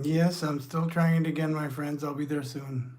Yes, I'm still trying it again, my friends. I'll be there soon.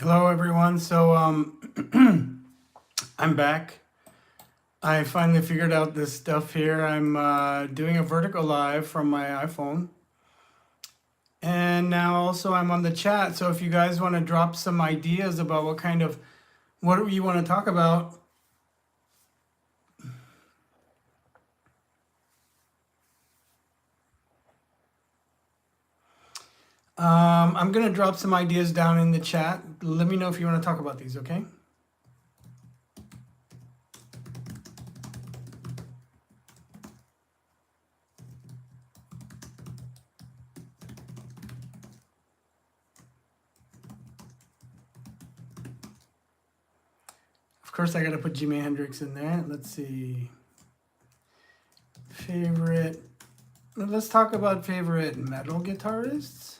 Hello, everyone. I'm back. I finally figured out this stuff here. I'm doing a vertical live from my iPhone. And now also I'm on the chat. So if you guys want to drop some ideas about what you want to talk about, I'm going to drop some ideas down in the chat. Let me know if you want to talk about these, okay? Of course, I got to put Jimi Hendrix in there. Let's see. Favorite. Let's talk about favorite metal guitarists.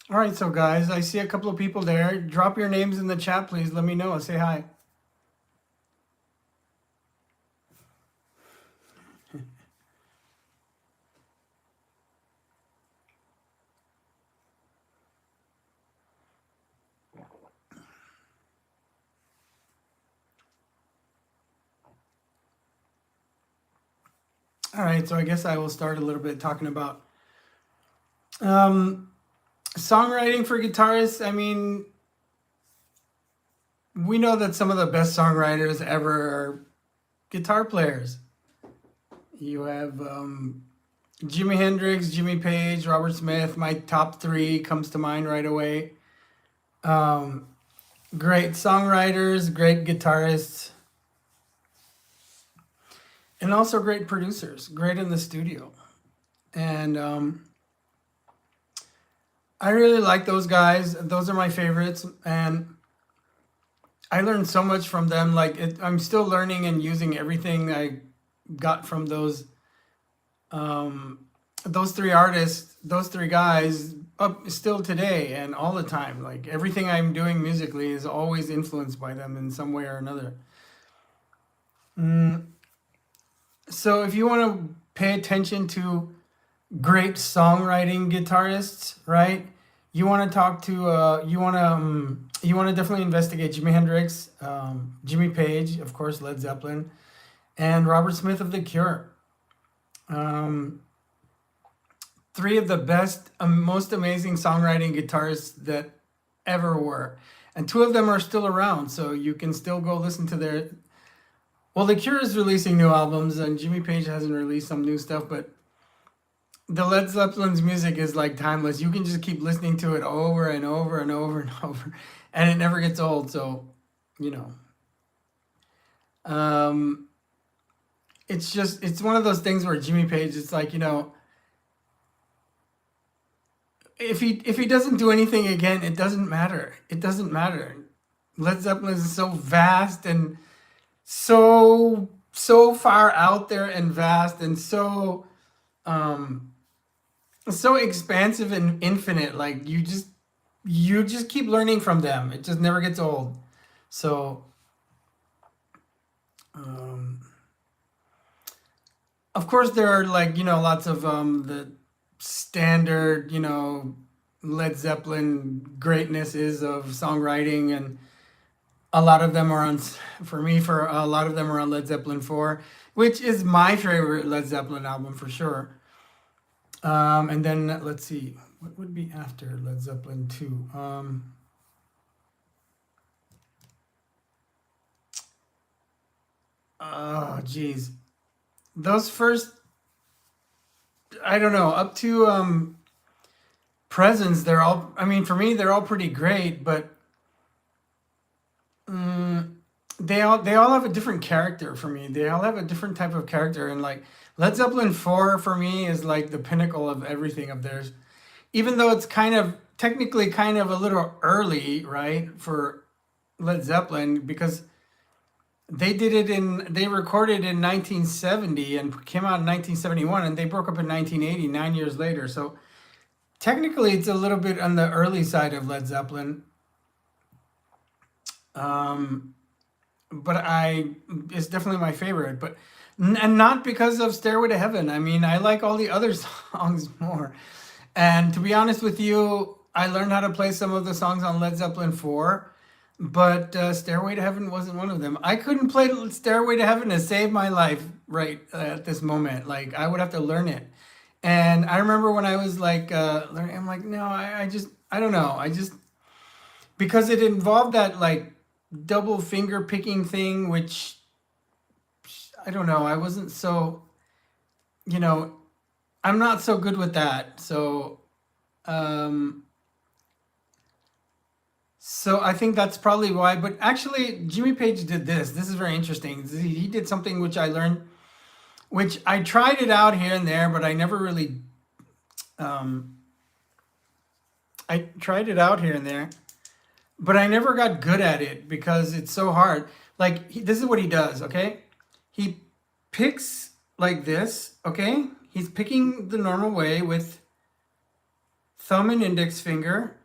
All right, so guys, I see a couple of people there. Drop your names in the chat, please. Let me know. Say hi. All right, so I guess I will start a little bit talking about songwriting for guitarists. I mean, we know that some of the best songwriters ever are guitar players. You have Jimi Hendrix, Jimmy Page, Robert Smith. My top three comes to mind right away. Great songwriters, great guitarists, and also great producers, great in the studio. And I really like those guys. Those are my favorites. And I learned so much from them. I'm still learning and using everything I got from those three artists, those three guys, up still today and all the time. Like everything I'm doing musically is always influenced by them in some way or another. Mm, so if you want to pay attention to great songwriting guitarists, right? You want to talk to you want to definitely investigate Jimi Hendrix, Jimmy Page, of course, Led Zeppelin, and Robert Smith of The Cure. Um, Three of the best, most amazing songwriting guitarists that ever were, and two of them are still around, so you can still go listen to their. Well, The Cure is releasing new albums, and Jimmy Page hasn't released some new stuff, but the Led Zeppelin's music is like timeless. You can just keep listening to it over and over and over and over, and it never gets old. So, you know, um, it's one of those things where Jimmy Page, it's like, if he doesn't do anything again, it doesn't matter. It doesn't matter. Led Zeppelin is so vast and so far out there and vast and um so expansive and infinite. Like you just keep learning from them. It just never gets old. So um of course there are, like, lots of the standard, Led Zeppelin greatness is of songwriting, and a lot of them are on, for a lot of them are on Led Zeppelin 4, which is my favorite Led Zeppelin album for sure. And then let's see, what would be after Led Zeppelin 2? Oh, geez. Those first, I don't know, up to Presence, they're all, I mean, for me, they're all pretty great, but they all have a different character for me. They all have a different type of character, and like Led Zeppelin 4 for me is like the pinnacle of everything of theirs. Even though it's kind of technically kind of a little early, right, for Led Zeppelin, because they recorded in 1970 and came out in 1971, and they broke up in 1980, 9 years later. So technically it's a little bit on the early side of Led Zeppelin. Um, but it's definitely my favorite. But and not because of Stairway to Heaven. I mean, I like all the other songs more. And to be honest with you, I learned how to play some of the songs on Led Zeppelin 4, but Stairway to Heaven wasn't one of them. I couldn't play Stairway to Heaven to save my life right at this moment. Like, I would have to learn it. And I remember when I was like, learning, I'm like, no, I don't know. Because it involved that like double finger picking thing, which I don't know. I wasn't so, you know, I'm not so good with that. Um, so I think that's probably why. But actually, Jimmy Page did this. This is very interesting. He did something which I learned, which I tried it out here and there, but I never really. Um, I tried it out here and there, but I never got good at it because it's so hard. Like, this is what he does. Okay, he picks like this. Okay, he's picking the normal way with thumb and index finger,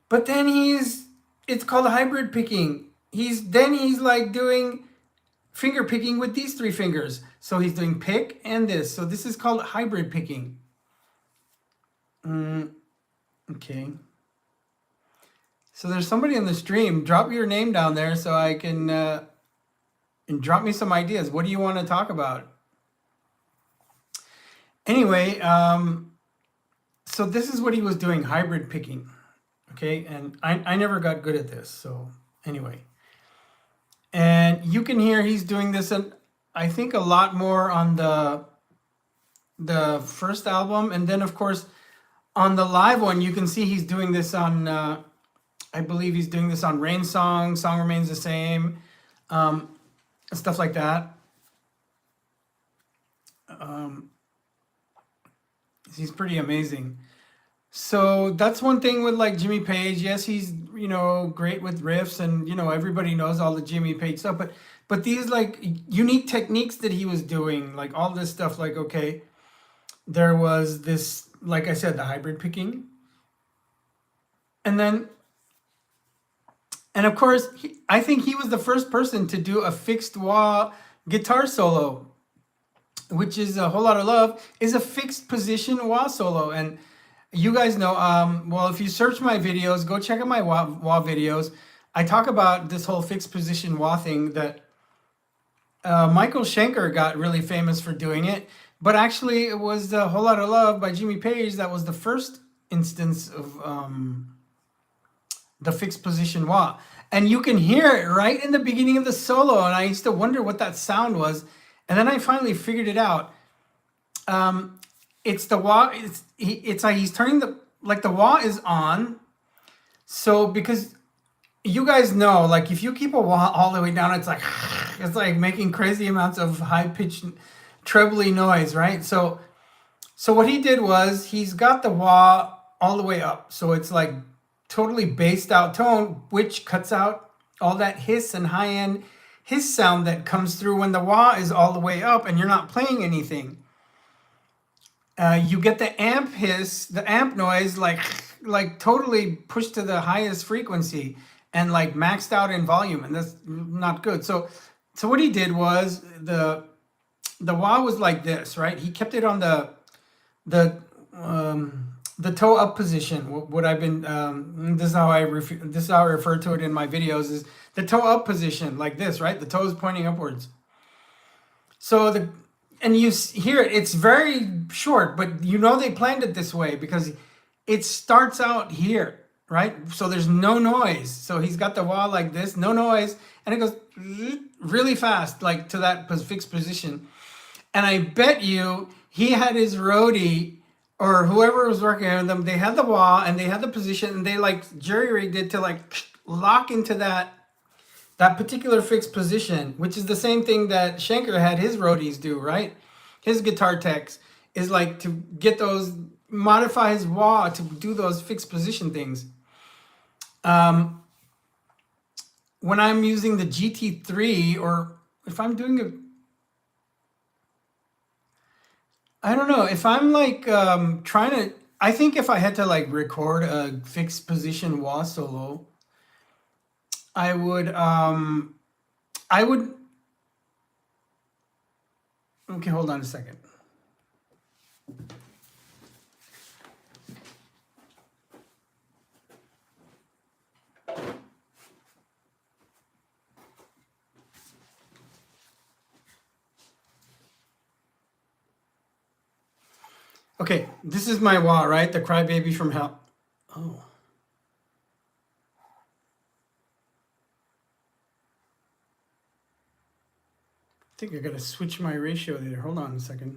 but then it's called hybrid picking. He's like doing finger picking with these three fingers. So he's doing pick and this. So this is called hybrid picking. Okay. So there's somebody in the stream. Drop your name down there so I can and drop me some ideas. What do you want to talk about? Anyway, so this is what he was doing, hybrid picking. Okay, and I never got good at this. So anyway, and you can hear he's doing this, and I think a lot more on the first album, and then of course on the live one you can see he's doing this on. I believe he's doing this on Rain Song. Song Remains the Same, stuff like that. Um, he's pretty amazing. So that's one thing with like Jimmy Page. Yes, he's great with riffs, and everybody knows all the Jimmy Page stuff. But these like unique techniques that he was doing, like all this stuff. Like, okay, there was this, like I said, the hybrid picking, and then and of course I think he was the first person to do a fixed wah guitar solo, which is A Whole Lot of Love, is a fixed position wah solo. And you guys know, well, if you search my videos, go check out my wah videos. I talk about this whole fixed position wah thing that Michael Schenker got really famous for doing it. But actually, it was A Whole Lot of Love by Jimmy Page that was the first instance of the fixed position wah. And you can hear it right in the beginning of the solo. And I used to wonder what that sound was. And then I finally figured it out. It's the wah. It's like he's turning the wah is on. So because you guys know, like if you keep a wah all the way down, it's like making crazy amounts of high pitched trebly noise, right? So what he did was he's got the wah all the way up, so it's like totally bassed out tone, which cuts out all that hiss and high end hiss sound that comes through when the wah is all the way up and you're not playing anything. You get the amp hiss, the amp noise, like totally pushed to the highest frequency and like maxed out in volume, and that's not good. So what he did was the wah was like this, right? He kept it on the toe up position. What I've been this is how I refer to it in my videos, is the toe up position, like this, right? The toe is pointing upwards. So and you hear it, it's very short, but you know they planned it this way because it starts out here, right? So there's no noise. So he's got the wah like this, no noise, and it goes really fast, like to that fixed position. And I bet you he had his roadie or whoever was working with them, they had the wah and they had the position, and they like jerry-rigged it to like lock into that particular fixed position, which is the same thing that Schenker had his roadies do, right? His guitar techs is like to get those, modify his wah to do those fixed position things. When I'm using the GT3, or if I'm doing I don't know, if I'm like trying to, I think if I had to like record a fixed position wah solo, I would okay, hold on a second. Okay, this is my wah, right? The Crybaby from Hell. Oh. I think I gotta switch my ratio there. Hold on a second.